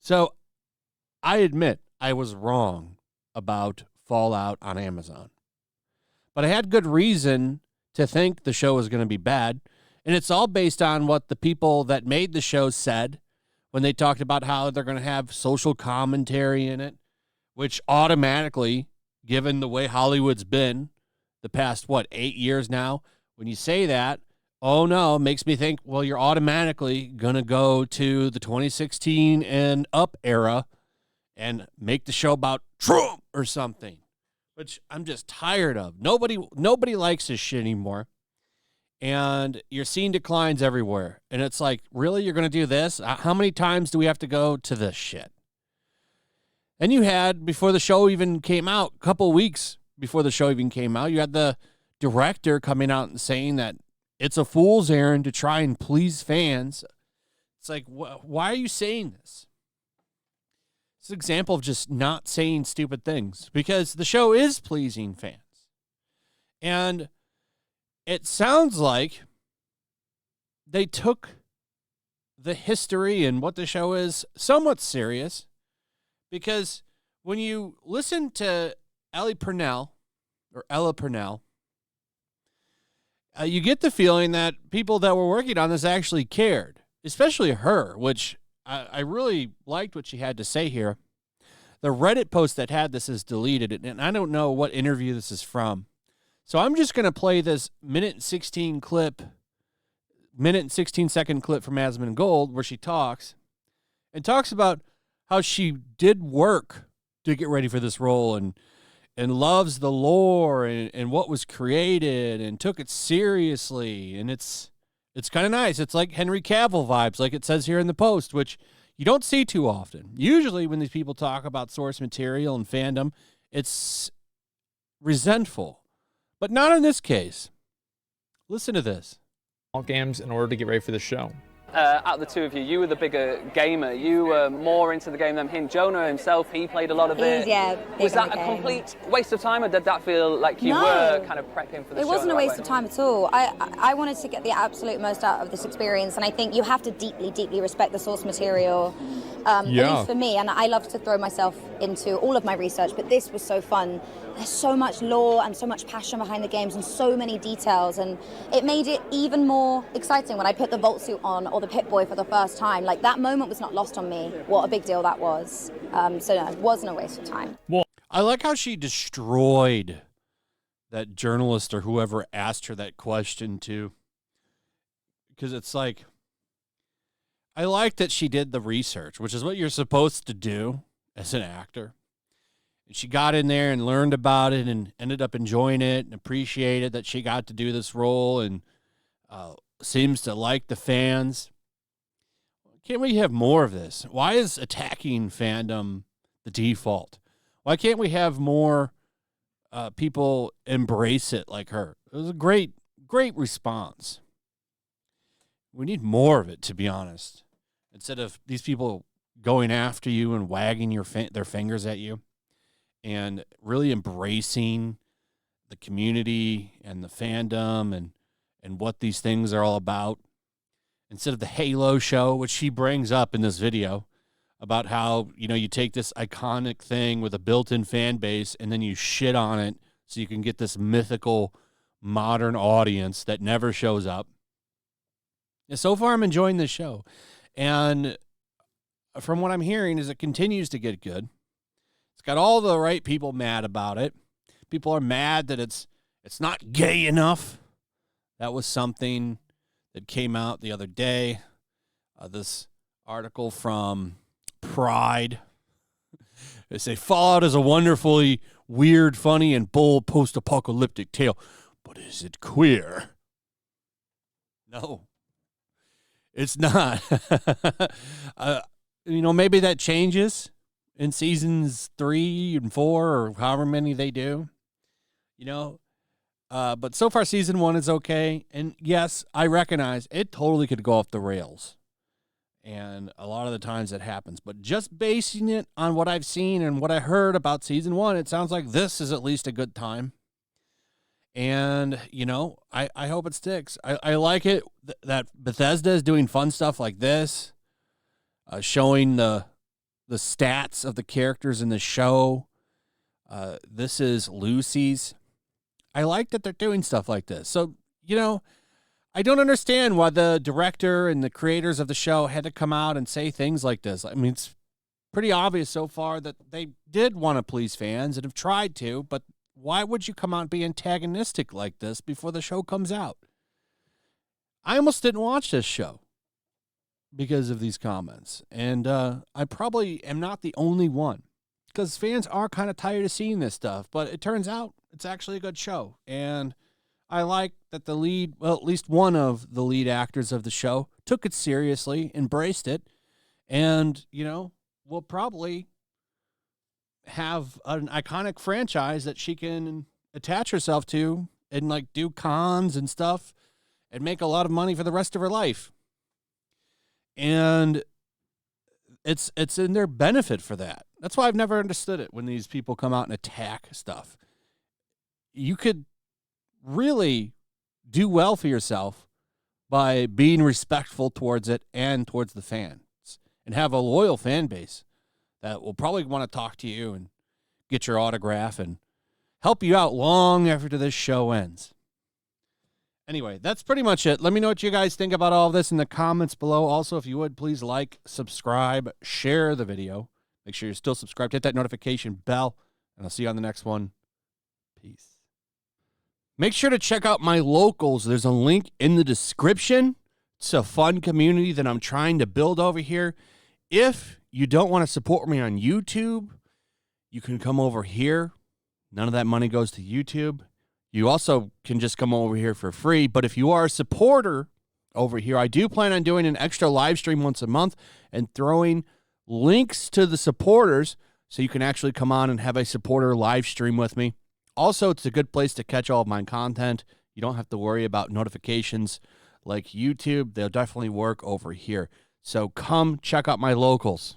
So, I admit I was wrong about Fallout on Amazon. But I had good reason to think the show was going to be bad. And it's all based on what the people that made the show said when they talked about how they're going to have social commentary in it, which automatically, given the way Hollywood's been the past, 8 years now, when you say that, oh no, it makes me think, well, you're automatically going to go to the 2016 and up era and make the show about Trump or something, which I'm just tired of. Nobody likes this shit anymore. And you're seeing declines everywhere. And it's like, really, you're going to do this? How many times do we have to go to this shit? And you had, before the show even came out, a couple weeks before the show even came out, you had the director coming out and saying that it's a fool's errand to try and please fans. It's like, why are you saying this? It's an example of just not saying stupid things, because the show is pleasing fans. And it sounds like they took the history and what the show is somewhat serious, because when you listen to Ella Purnell, you get the feeling that people that were working on this actually cared, especially her, which I really liked what she had to say here. The Reddit post that had this is deleted, and I don't know what interview this is from. So I'm just going to play this minute and 16 second clip from Asmund Gold where she talks about how she did work to get ready for this role and loves the lore and what was created and took it seriously. And it's kind of nice. It's like Henry Cavill vibes, like it says here in the post, which you don't see too often. Usually when these people talk about source material and fandom, it's resentful. But not in this case. Listen to this. All games in order to get ready for the show. Out of the two of you, you were the bigger gamer. You were more into the game than him. Jonah himself, he played a lot of it. Was that a complete waste of time, or did that feel like you were kind of prepping for the show? It wasn't a waste of time at all. I wanted to get the absolute most out of this experience, and I think you have to deeply, deeply respect the source material. At least for me, and I love to throw myself into all of my research, but this was so fun. There's so much lore and so much passion behind the games and so many details, and it made it even more exciting when I put the Vault suit on or the Pip-Boy for the first time. Like, that moment was not lost on me, what a big deal that was. So no, it wasn't a waste of time. Well, I like how she destroyed that journalist or whoever asked her that question too, because it's like, I like that she did the research, which is what you're supposed to do as an actor. And she got in there and learned about it and ended up enjoying it and appreciated that she got to do this role and seems to like the fans. Can't we have more of this? Why is attacking fandom the default? Why can't we have more people embrace it like her? It was a great response. We need more of it, to be honest. Instead of these people going after you and wagging their fingers at you and really embracing the community and the fandom and what these things are all about. Instead of the Halo show, which she brings up in this video about how, you take this iconic thing with a built-in fan base and then you shit on it so you can get this mythical modern audience that never shows up. And so far, I'm enjoying this show. And from what I'm hearing is it continues to get good. It's got all the right people mad about it. People are mad that it's not gay enough. That was something that came out the other day. This article from Pride. They say Fallout is a wonderfully weird, funny, and bold post-apocalyptic tale. But is it queer? No. It's not. Maybe that changes in seasons 3 and 4 or however many they do. But so far season 1 is okay. And yes, I recognize it totally could go off the rails. And a lot of the times it happens. But just basing it on what I've seen and what I heard about season 1, it sounds like this is at least a good time. And, I hope it sticks. I like it that Bethesda is doing fun stuff like this, showing the stats of the characters in the show. This is Lucy's. I like that they're doing stuff like this. So, I don't understand why the director and the creators of the show had to come out and say things like this. I mean, it's pretty obvious so far that they did want to please fans and have tried to, but why would you come out and be antagonistic like this before the show comes out? I almost didn't watch this show because of these comments, and I probably am not the only one, because fans are kind of tired of seeing this stuff, but it turns out it's actually a good show, and I like that the lead, well, at least one of the lead actors of the show took it seriously, embraced it, and, will probably have an iconic franchise that she can attach herself to and, like, do cons and stuff and make a lot of money for the rest of her life. And it's in their benefit for that. That's why I've never understood it when these people come out and attack stuff. You could really do well for yourself by being respectful towards it and towards the fans, and have a loyal fan base that will probably want to talk to you and get your autograph and help you out long after this show ends. Anyway, that's pretty much it. Let me know what you guys think about all of this in the comments below. Also, if you would, please like, subscribe, share the video. Make sure you're still subscribed. Hit that notification bell, and I'll see you on the next one. Peace. Make sure to check out my locals. There's a link in the description. It's a fun community that I'm trying to build over here. If you don't want to support me on YouTube, you can come over here. None of that money goes to YouTube. You also can just come over here for free. But if you are a supporter over here, I do plan on doing an extra live stream once a month and throwing links to the supporters so you can actually come on and have a supporter live stream with me. Also, it's a good place to catch all of my content. You don't have to worry about notifications like YouTube. They'll definitely work over here. So come check out my locals.